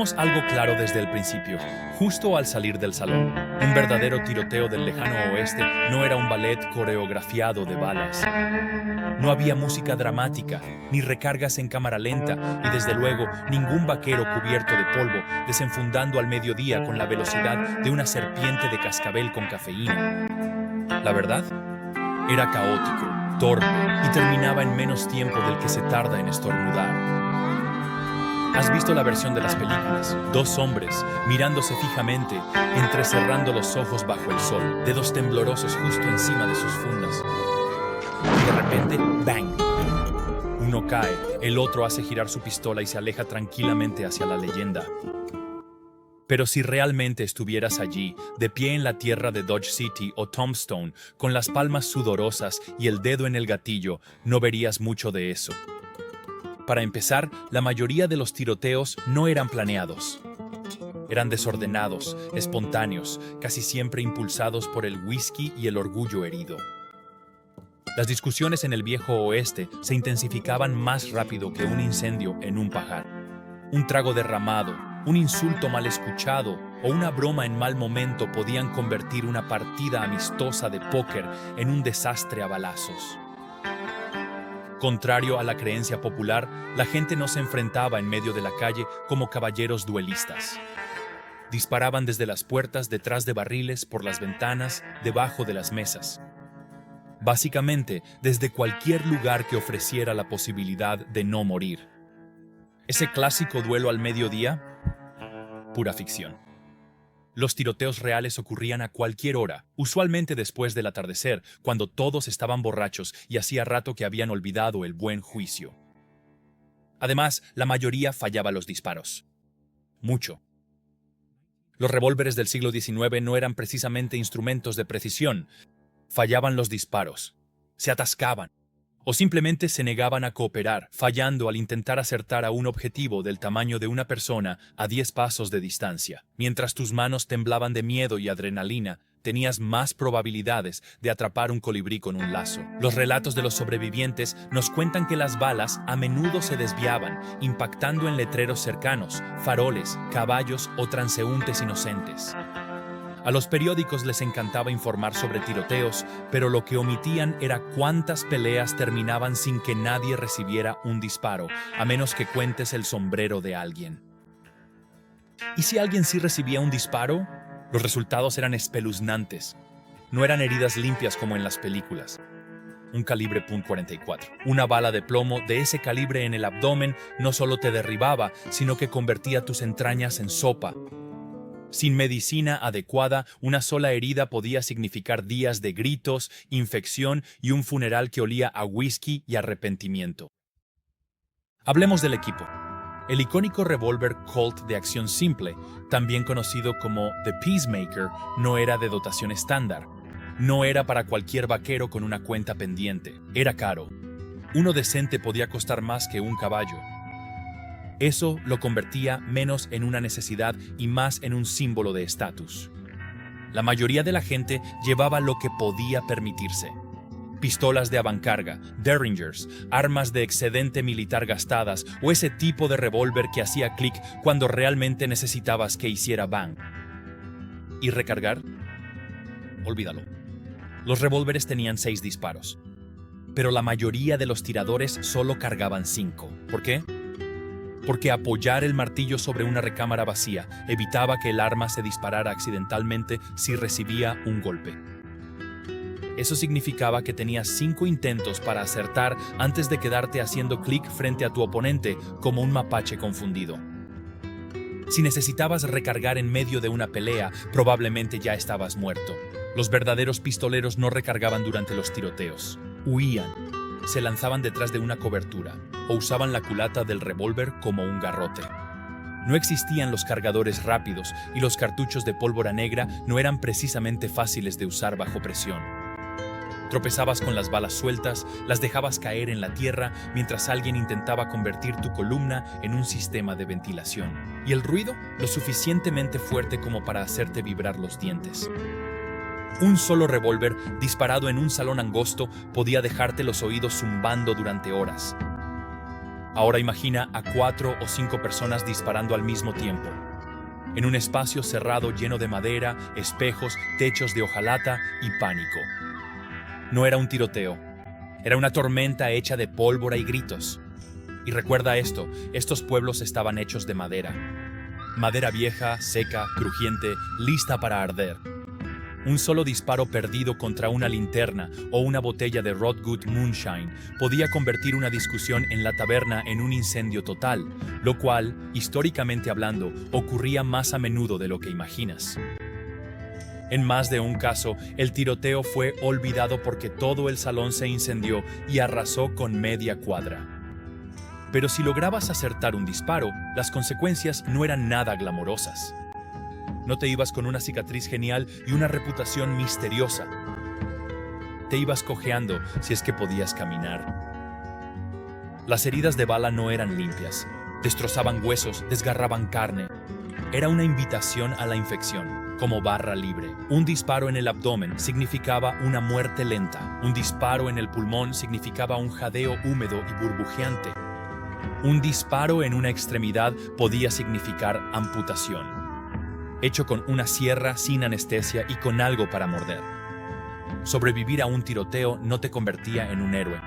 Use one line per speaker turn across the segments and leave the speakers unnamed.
Tenemos algo claro desde el principio, justo al salir del salón. Un verdadero tiroteo del lejano oeste no era un ballet coreografiado de balas. No había música dramática, ni recargas en cámara lenta, y desde luego ningún vaquero cubierto de polvo desenfundando al mediodía con la velocidad de una serpiente de cascabel con cafeína. La verdad, era caótico, torpe y terminaba en menos tiempo del que se tarda en estornudar. ¿Has visto la versión de las películas? Dos hombres, mirándose fijamente, entrecerrando los ojos bajo el sol, dedos temblorosos justo encima de sus fundas. Y de repente, ¡bang! Uno cae, el otro hace girar su pistola y se aleja tranquilamente hacia la leyenda. Pero si realmente estuvieras allí, de pie en la tierra de Dodge City o Tombstone, con las palmas sudorosas y el dedo en el gatillo, no verías mucho de eso. Para empezar, la mayoría de los tiroteos no eran planeados. Eran desordenados, espontáneos, casi siempre impulsados por el whisky y el orgullo herido. Las discusiones en el viejo oeste se intensificaban más rápido que un incendio en un pajar. Un trago derramado, un insulto mal escuchado o una broma en mal momento podían convertir una partida amistosa de póker en un desastre a balazos. Contrario a la creencia popular, la gente no se enfrentaba en medio de la calle como caballeros duelistas. Disparaban desde las puertas, detrás de barriles, por las ventanas, debajo de las mesas. Básicamente, desde cualquier lugar que ofreciera la posibilidad de no morir. Ese clásico duelo al mediodía, pura ficción. Los tiroteos reales ocurrían a cualquier hora, usualmente después del atardecer, cuando todos estaban borrachos y hacía rato que habían olvidado el buen juicio. Además, la mayoría fallaba los disparos. Mucho. Los revólveres del siglo XIX no eran precisamente instrumentos de precisión. Fallaban los disparos. Se atascaban. O simplemente se negaban a cooperar, fallando al intentar acertar a un objetivo del tamaño de una persona a 10 pasos de distancia. Mientras tus manos temblaban de miedo y adrenalina, tenías más probabilidades de atrapar un colibrí con un lazo. Los relatos de los sobrevivientes nos cuentan que las balas a menudo se desviaban, impactando en letreros cercanos, faroles, caballos o transeúntes inocentes. A los periódicos les encantaba informar sobre tiroteos, pero lo que omitían era cuántas peleas terminaban sin que nadie recibiera un disparo, a menos que cuentes el sombrero de alguien. ¿Y si alguien sí recibía un disparo? Los resultados eran espeluznantes. No eran heridas limpias como en las películas. Un calibre .44. Una bala de plomo de ese calibre en el abdomen no solo te derribaba, sino que convertía tus entrañas en sopa. Sin medicina adecuada, una sola herida podía significar días de gritos, infección y un funeral que olía a whisky y arrepentimiento. Hablemos del equipo. El icónico revólver Colt de acción simple, también conocido como The Peacemaker, no era de dotación estándar. No era para cualquier vaquero con una cuenta pendiente. Era caro. Uno decente podía costar más que un caballo. Eso lo convertía menos en una necesidad y más en un símbolo de estatus. La mayoría de la gente llevaba lo que podía permitirse. Pistolas de avancarga, Derringers, armas de excedente militar gastadas o ese tipo de revólver que hacía clic cuando realmente necesitabas que hiciera bang. ¿Y recargar? Olvídalo. Los revólveres tenían 6 disparos, pero la mayoría de los tiradores solo cargaban 5. ¿Por qué? Porque apoyar el martillo sobre una recámara vacía evitaba que el arma se disparara accidentalmente si recibía un golpe. Eso significaba que tenías 5 intentos para acertar antes de quedarte haciendo clic frente a tu oponente como un mapache confundido. Si necesitabas recargar en medio de una pelea, probablemente ya estabas muerto. Los verdaderos pistoleros no recargaban durante los tiroteos. Huían. Se lanzaban detrás de una cobertura o usaban la culata del revólver como un garrote. No existían los cargadores rápidos y los cartuchos de pólvora negra no eran precisamente fáciles de usar bajo presión. Tropezabas con las balas sueltas, las dejabas caer en la tierra mientras alguien intentaba convertir tu columna en un sistema de ventilación. Y el ruido lo suficientemente fuerte como para hacerte vibrar los dientes. Un solo revólver disparado en un salón angosto podía dejarte los oídos zumbando durante horas. Ahora imagina a 4 o 5 personas disparando al mismo tiempo, en un espacio cerrado lleno de madera, espejos, techos de hojalata y pánico. No era un tiroteo, era una tormenta hecha de pólvora y gritos. Y recuerda esto, estos pueblos estaban hechos de madera. Madera vieja, seca, crujiente, lista para arder. Un solo disparo perdido contra una linterna o una botella de Rodgut Moonshine podía convertir una discusión en la taberna en un incendio total, lo cual, históricamente hablando, ocurría más a menudo de lo que imaginas. En más de un caso, el tiroteo fue olvidado porque todo el salón se incendió y arrasó con media cuadra. Pero si lograbas acertar un disparo, las consecuencias no eran nada glamorosas. No te ibas con una cicatriz genial y una reputación misteriosa. Te ibas cojeando si es que podías caminar. Las heridas de bala no eran limpias. Destrozaban huesos, desgarraban carne. Era una invitación a la infección, como barra libre. Un disparo en el abdomen significaba una muerte lenta. Un disparo en el pulmón significaba un jadeo húmedo y burbujeante. Un disparo en una extremidad podía significar amputación, hecho con una sierra sin anestesia y con algo para morder. Sobrevivir a un tiroteo no te convertía en un héroe.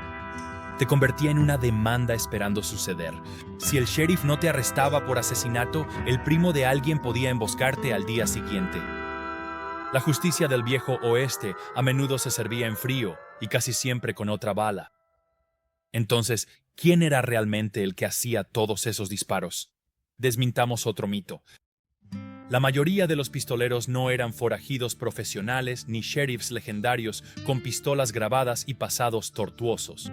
Te convertía en una demanda esperando suceder. Si el sheriff no te arrestaba por asesinato, el primo de alguien podía emboscarte al día siguiente. La justicia del viejo oeste a menudo se servía en frío y casi siempre con otra bala. Entonces, ¿quién era realmente el que hacía todos esos disparos? Desmintamos otro mito. La mayoría de los pistoleros no eran forajidos profesionales ni sheriffs legendarios con pistolas grabadas y pasados tortuosos.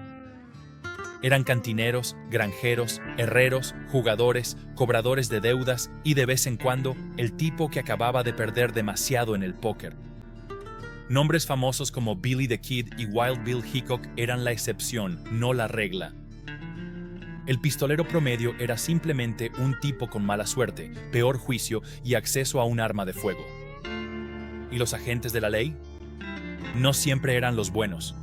Eran cantineros, granjeros, herreros, jugadores, cobradores de deudas y de vez en cuando el tipo que acababa de perder demasiado en el póker. Nombres famosos como Billy the Kid y Wild Bill Hickok eran la excepción, no la regla. El pistolero promedio era simplemente un tipo con mala suerte, peor juicio y acceso a un arma de fuego. ¿Y los agentes de la ley? No siempre eran los buenos.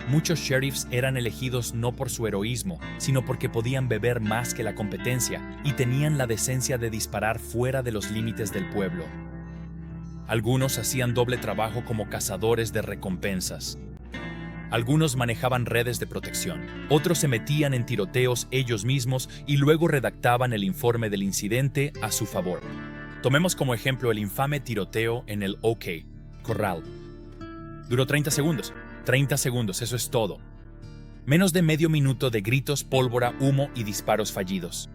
Muchos sheriffs eran elegidos no por su heroísmo, sino porque podían beber más que la competencia y tenían la decencia de disparar fuera de los límites del pueblo. Algunos hacían doble trabajo como cazadores de recompensas. Algunos manejaban redes de protección, otros se metían en tiroteos ellos mismos y luego redactaban el informe del incidente a su favor. Tomemos como ejemplo el infame tiroteo en el OK Corral. Duró 30 segundos. 30 segundos, eso es todo. Menos de medio minuto de gritos, pólvora, humo y disparos fallidos.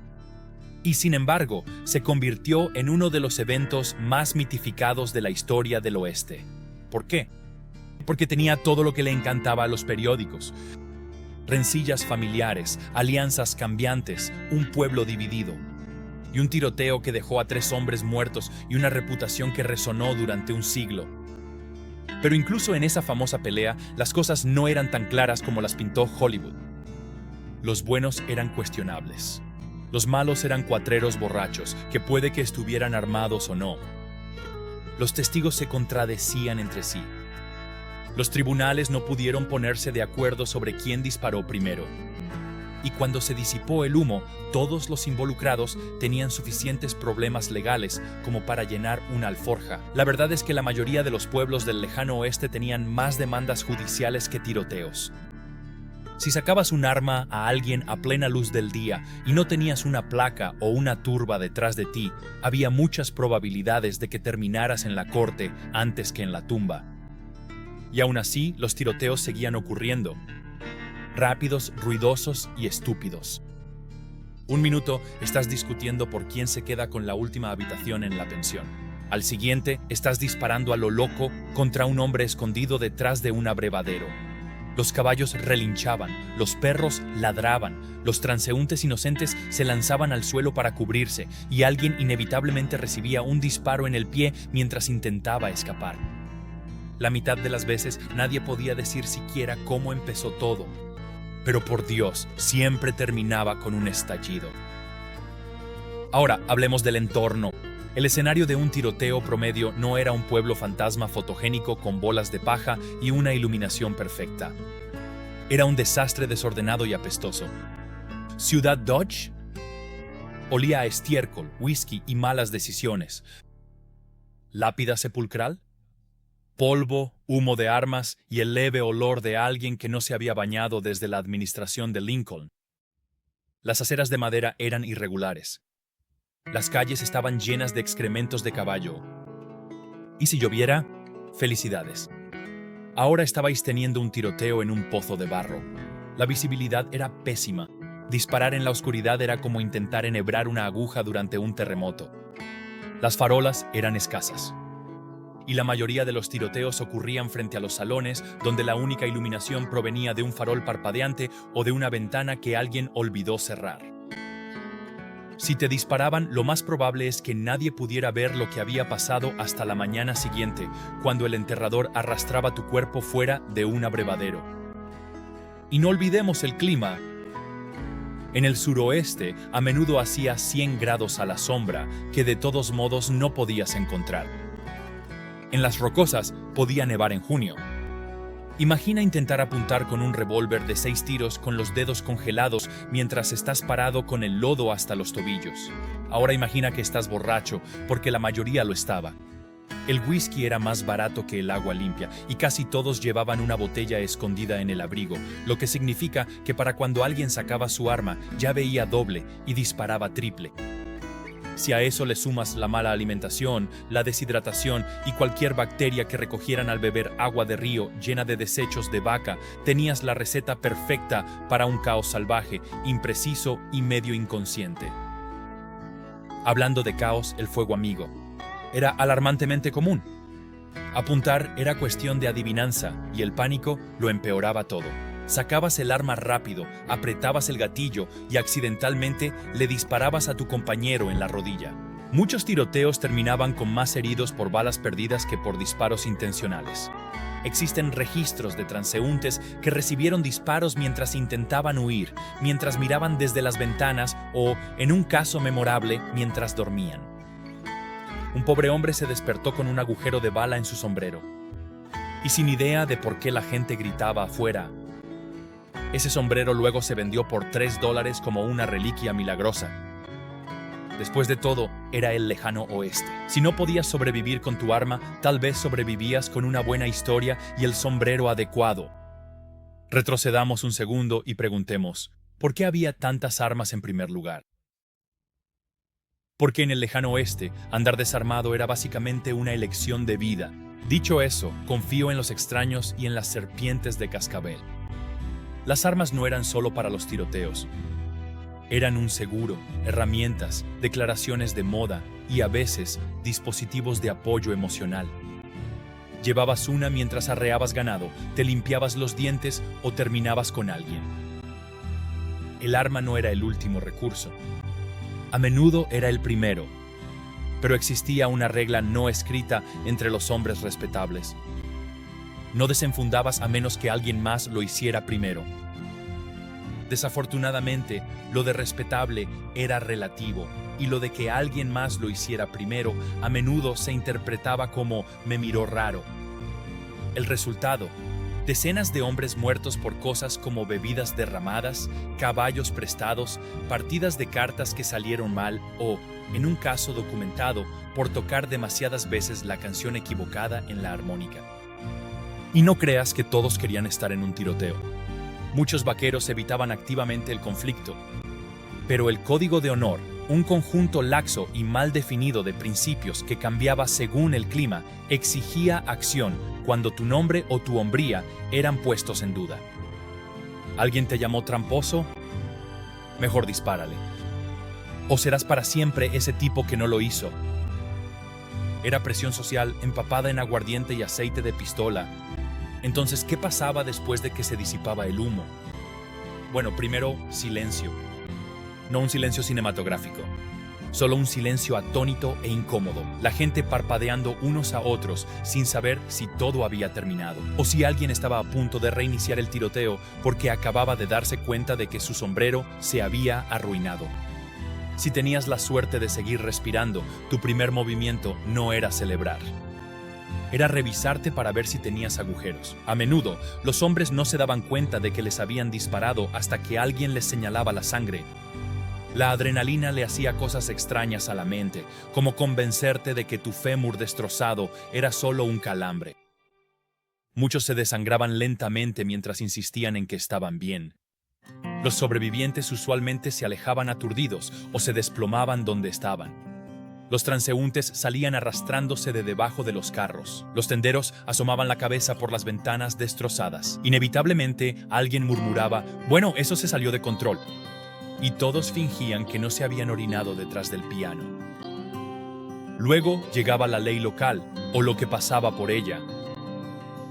Y sin embargo, se convirtió en uno de los eventos más mitificados de la historia del oeste. ¿Por qué? Porque tenía todo lo que le encantaba a los periódicos. Rencillas familiares, alianzas cambiantes, un pueblo dividido. Y un tiroteo que dejó a 3 hombres muertos y una reputación que resonó durante un siglo. Pero incluso en esa famosa pelea, las cosas no eran tan claras como las pintó Hollywood. Los buenos eran cuestionables. Los malos eran cuatreros borrachos, que puede que estuvieran armados o no. Los testigos se contradecían entre sí. Los tribunales no pudieron ponerse de acuerdo sobre quién disparó primero. Y cuando se disipó el humo, todos los involucrados tenían suficientes problemas legales como para llenar una alforja. La verdad es que la mayoría de los pueblos del lejano oeste tenían más demandas judiciales que tiroteos. Si sacabas un arma a alguien a plena luz del día y no tenías una placa o una turba detrás de ti, había muchas probabilidades de que terminaras en la corte antes que en la tumba. Y aún así, los tiroteos seguían ocurriendo. Rápidos, ruidosos y estúpidos. Un minuto estás discutiendo por quién se queda con la última habitación en la pensión. Al siguiente, estás disparando a lo loco contra un hombre escondido detrás de un abrevadero. Los caballos relinchaban, los perros ladraban, los transeúntes inocentes se lanzaban al suelo para cubrirse y alguien inevitablemente recibía un disparo en el pie mientras intentaba escapar. La mitad de las veces nadie podía decir siquiera cómo empezó todo. Pero por Dios, siempre terminaba con un estallido. Ahora, hablemos del entorno. El escenario de un tiroteo promedio no era un pueblo fantasma fotogénico con bolas de paja y una iluminación perfecta. Era un desastre desordenado y apestoso. Ciudad Dodge olía a estiércol, whisky y malas decisiones. Lápida sepulcral, polvo, humo de armas y el leve olor de alguien que no se había bañado desde la administración de Lincoln. Las aceras de madera eran irregulares. Las calles estaban llenas de excrementos de caballo. Y si lloviera, felicidades. Ahora estabais teniendo un tiroteo en un pozo de barro. La visibilidad era pésima. Disparar en la oscuridad era como intentar enhebrar una aguja durante un terremoto. Las farolas eran escasas. Y la mayoría de los tiroteos ocurrían frente a los salones, donde la única iluminación provenía de un farol parpadeante o de una ventana que alguien olvidó cerrar. Si te disparaban, lo más probable es que nadie pudiera ver lo que había pasado hasta la mañana siguiente, cuando el enterrador arrastraba tu cuerpo fuera de un abrevadero. Y no olvidemos el clima. En el suroeste, a menudo hacía 100 grados a la sombra, que de todos modos no podías encontrar. En las Rocosas podía nevar en junio. Imagina intentar apuntar con un revólver de 6 tiros con los dedos congelados mientras estás parado con el lodo hasta los tobillos. Ahora imagina que estás borracho, porque la mayoría lo estaba. El whisky era más barato que el agua limpia y casi todos llevaban una botella escondida en el abrigo, lo que significa que para cuando alguien sacaba su arma ya veía doble y disparaba triple. Si a eso le sumas la mala alimentación, la deshidratación y cualquier bacteria que recogieran al beber agua de río llena de desechos de vaca, tenías la receta perfecta para un caos salvaje, impreciso y medio inconsciente. Hablando de caos, el fuego amigo era alarmantemente común. Apuntar era cuestión de adivinanza y el pánico lo empeoraba todo. Sacabas el arma rápido, apretabas el gatillo y accidentalmente le disparabas a tu compañero en la rodilla. Muchos tiroteos terminaban con más heridos por balas perdidas que por disparos intencionales. Existen registros de transeúntes que recibieron disparos mientras intentaban huir, mientras miraban desde las ventanas o, en un caso memorable, mientras dormían. Un pobre hombre se despertó con un agujero de bala en su sombrero. Y sin idea de por qué la gente gritaba afuera. Ese sombrero luego se vendió por $3 como una reliquia milagrosa. Después de todo, era el lejano oeste. Si no podías sobrevivir con tu arma, tal vez sobrevivías con una buena historia y el sombrero adecuado. Retrocedamos un segundo y preguntemos, ¿por qué había tantas armas en primer lugar? Porque en el lejano oeste, andar desarmado era básicamente una elección de vida. Dicho eso, confío en los extraños y en las serpientes de cascabel. Las armas no eran solo para los tiroteos. Eran un seguro, herramientas, declaraciones de moda y a veces dispositivos de apoyo emocional. Llevabas una mientras arreabas ganado, te limpiabas los dientes o terminabas con alguien. El arma no era el último recurso. A menudo era el primero, pero existía una regla no escrita entre los hombres respetables. No desenfundabas a menos que alguien más lo hiciera primero. Desafortunadamente, lo de respetable era relativo, y lo de que alguien más lo hiciera primero a menudo se interpretaba como «me miró raro». El resultado: decenas de hombres muertos por cosas como bebidas derramadas, caballos prestados, partidas de cartas que salieron mal o, en un caso documentado, por tocar demasiadas veces la canción equivocada en la armónica. Y no creas que todos querían estar en un tiroteo. Muchos vaqueros evitaban activamente el conflicto. Pero el código de honor, un conjunto laxo y mal definido de principios que cambiaba según el clima, exigía acción cuando tu nombre o tu hombría eran puestos en duda. ¿Alguien te llamó tramposo? Mejor dispárale. O serás para siempre ese tipo que no lo hizo. Era presión social empapada en aguardiente y aceite de pistola. Entonces, ¿qué pasaba después de que se disipaba el humo? Bueno, primero, silencio. No un silencio cinematográfico. Solo un silencio atónito e incómodo. La gente parpadeando unos a otros sin saber si todo había terminado. O si alguien estaba a punto de reiniciar el tiroteo porque acababa de darse cuenta de que su sombrero se había arruinado. Si tenías la suerte de seguir respirando, tu primer movimiento no era celebrar. era revisarte para ver si tenías agujeros. A menudo, los hombres no se daban cuenta de que les habían disparado hasta que alguien les señalaba la sangre. La adrenalina le hacía cosas extrañas a la mente, como convencerte de que tu fémur destrozado era solo un calambre. Muchos se desangraban lentamente mientras insistían en que estaban bien. Los sobrevivientes usualmente se alejaban aturdidos o se desplomaban donde estaban. Los transeúntes salían arrastrándose de debajo de los carros. Los tenderos asomaban la cabeza por las ventanas destrozadas. Inevitablemente, alguien murmuraba, «Bueno, eso se salió de control». Y todos fingían que no se habían orinado detrás del piano. Luego llegaba la ley local, o lo que pasaba por ella.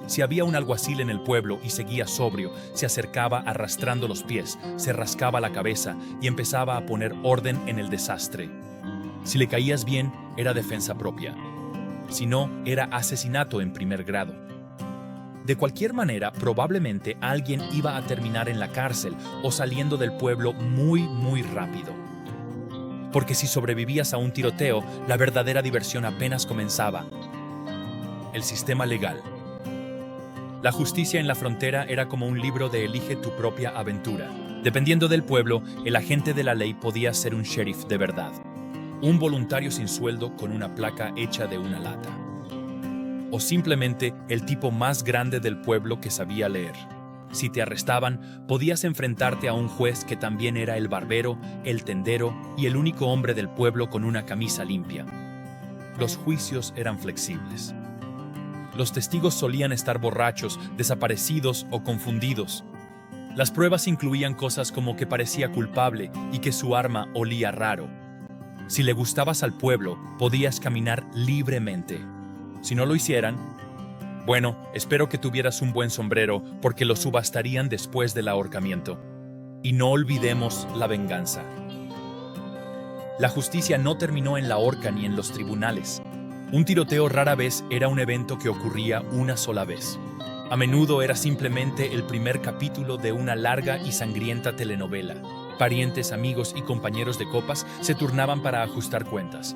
Si había un alguacil en el pueblo y seguía sobrio, se acercaba arrastrando los pies, se rascaba la cabeza y empezaba a poner orden en el desastre. Si le caías bien, era defensa propia. Si no, era asesinato en primer grado. De cualquier manera, probablemente alguien iba a terminar en la cárcel o saliendo del pueblo muy rápido. Porque si sobrevivías a un tiroteo, la verdadera diversión apenas comenzaba. El sistema legal. La justicia en la frontera era como un libro de elige tu propia aventura. Dependiendo del pueblo, el agente de la ley podía ser un sheriff de verdad. Un voluntario sin sueldo con una placa hecha de una lata. O simplemente el tipo más grande del pueblo que sabía leer. Si te arrestaban, podías enfrentarte a un juez que también era el barbero, el tendero y el único hombre del pueblo con una camisa limpia. Los juicios eran flexibles. Los testigos solían estar borrachos, desaparecidos o confundidos. Las pruebas incluían cosas como que parecía culpable y que su arma olía raro. Si le gustabas al pueblo, podías caminar libremente. Si no lo hicieran, bueno, espero que tuvieras un buen sombrero porque lo subastarían después del ahorcamiento. Y no olvidemos la venganza. La justicia no terminó en la horca ni en los tribunales. Un tiroteo rara vez era un evento que ocurría una sola vez. A menudo era simplemente el primer capítulo de una larga y sangrienta telenovela. Parientes, amigos y compañeros de copas se turnaban para ajustar cuentas.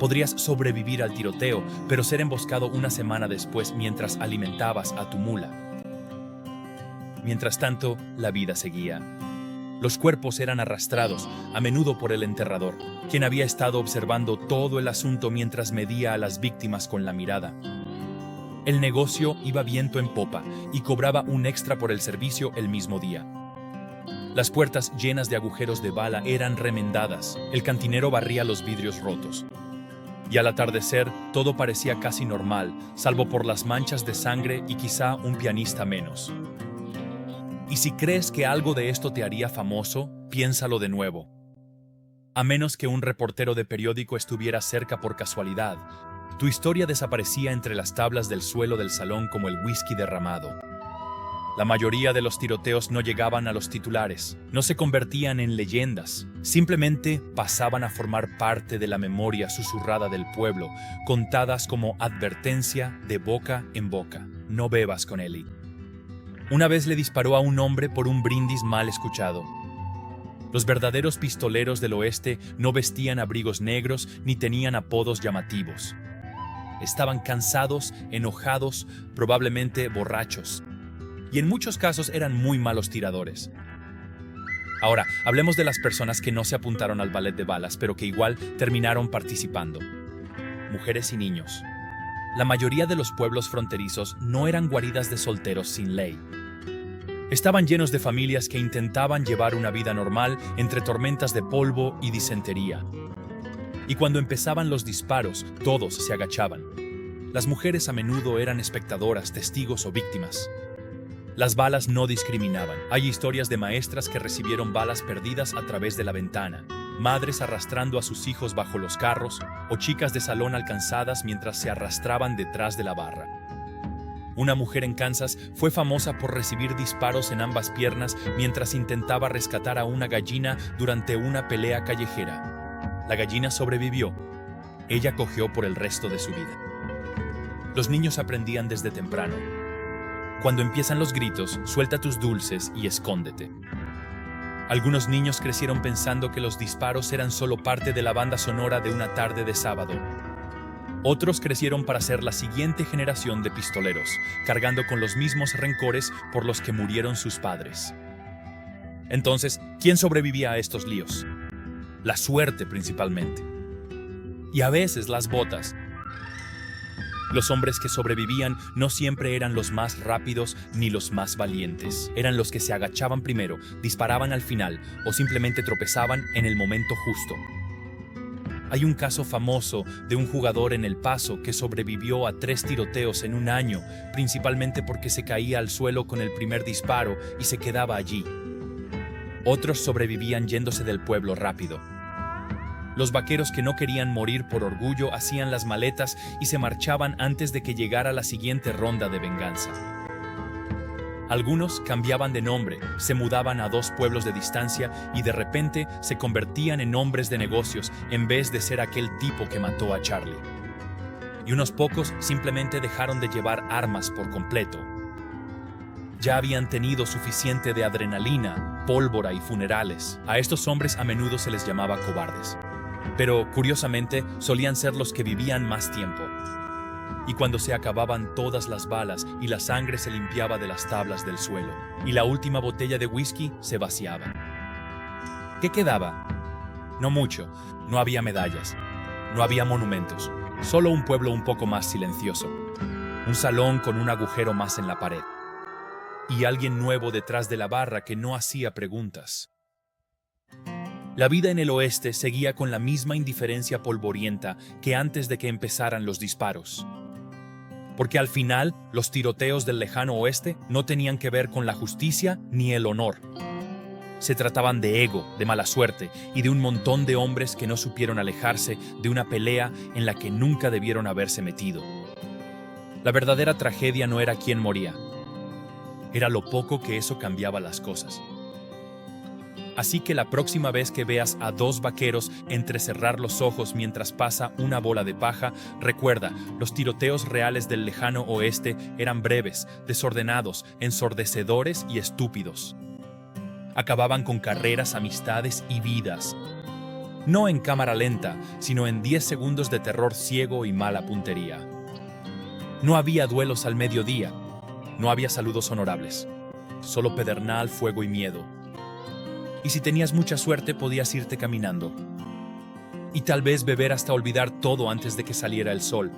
Podrías sobrevivir al tiroteo, pero ser emboscado una semana después mientras alimentabas a tu mula. Mientras tanto, la vida seguía. Los cuerpos eran arrastrados, a menudo por el enterrador, quien había estado observando todo el asunto mientras medía a las víctimas con la mirada. El negocio iba viento en popa y cobraba un extra por el servicio el mismo día. Las puertas llenas de agujeros de bala eran remendadas, el cantinero barría los vidrios rotos. Y al atardecer, todo parecía casi normal, salvo por las manchas de sangre y quizá un pianista menos. Y si crees que algo de esto te haría famoso, piénsalo de nuevo. A menos que un reportero de periódico estuviera cerca por casualidad, tu historia desaparecía entre las tablas del suelo del salón como el whisky derramado. La mayoría de los tiroteos no llegaban a los titulares, no se convertían en leyendas, simplemente pasaban a formar parte de la memoria susurrada del pueblo, contadas como advertencia de boca en boca. No bebas con Ellie. Una vez le disparó a un hombre por un brindis mal escuchado. Los verdaderos pistoleros del oeste no vestían abrigos negros ni tenían apodos llamativos. Estaban cansados, enojados, probablemente borrachos. Y en muchos casos eran muy malos tiradores. Ahora, hablemos de las personas que no se apuntaron al ballet de balas, pero que igual terminaron participando. Mujeres y niños. La mayoría de los pueblos fronterizos no eran guaridas de solteros sin ley. Estaban llenos de familias que intentaban llevar una vida normal entre tormentas de polvo y disentería. Y cuando empezaban los disparos, todos se agachaban. Las mujeres a menudo eran espectadoras, testigos o víctimas. Las balas no discriminaban. Hay historias de maestras que recibieron balas perdidas a través de la ventana, madres arrastrando a sus hijos bajo los carros o chicas de salón alcanzadas mientras se arrastraban detrás de la barra. Una mujer en Kansas fue famosa por recibir disparos en ambas piernas mientras intentaba rescatar a una gallina durante una pelea callejera. La gallina sobrevivió. Ella cojeó por el resto de su vida. Los niños aprendían desde temprano. Cuando empiezan los gritos, suelta tus dulces y escóndete. Algunos niños crecieron pensando que los disparos eran solo parte de la banda sonora de una tarde de sábado. Otros crecieron para ser la siguiente generación de pistoleros, cargando con los mismos rencores por los que murieron sus padres. Entonces, ¿quién sobrevivía a estos líos? La suerte principalmente. Y a veces las botas. Los hombres que sobrevivían no siempre eran los más rápidos ni los más valientes. Eran los que se agachaban primero, disparaban al final o simplemente tropezaban en el momento justo. Hay un caso famoso de un jugador en El Paso que sobrevivió a 3 tiroteos en un año, principalmente porque se caía al suelo con el primer disparo y se quedaba allí. Otros sobrevivían yéndose del pueblo rápido. Los vaqueros que no querían morir por orgullo hacían las maletas y se marchaban antes de que llegara la siguiente ronda de venganza. Algunos cambiaban de nombre, se mudaban a 2 pueblos de distancia y de repente se convertían en hombres de negocios en vez de ser aquel tipo que mató a Charlie. Y unos pocos simplemente dejaron de llevar armas por completo. Ya habían tenido suficiente de adrenalina, pólvora y funerales. A estos hombres a menudo se les llamaba cobardes. Pero, curiosamente, solían ser los que vivían más tiempo. Y cuando se acababan todas las balas y la sangre se limpiaba de las tablas del suelo, y la última botella de whisky se vaciaba. ¿Qué quedaba? No mucho. No había medallas. No había monumentos. Solo un pueblo un poco más silencioso. Un salón con un agujero más en la pared. Y alguien nuevo detrás de la barra que no hacía preguntas. La vida en el oeste seguía con la misma indiferencia polvorienta que antes de que empezaran los disparos. Porque al final, los tiroteos del lejano oeste no tenían que ver con la justicia ni el honor. Se trataban de ego, de mala suerte y de un montón de hombres que no supieron alejarse de una pelea en la que nunca debieron haberse metido. La verdadera tragedia no era quién moría. Era lo poco que eso cambiaba las cosas. Así que la próxima vez que veas a 2 vaqueros entrecerrar los ojos mientras pasa una bola de paja, recuerda, los tiroteos reales del lejano oeste eran breves, desordenados, ensordecedores y estúpidos. Acababan con carreras, amistades y vidas. No en cámara lenta, sino en 10 segundos de terror ciego y mala puntería. No había duelos al mediodía, no había saludos honorables, solo pedernal, fuego y miedo. Y si tenías mucha suerte podías irte caminando. Y tal vez beber hasta olvidar todo antes de que saliera el sol.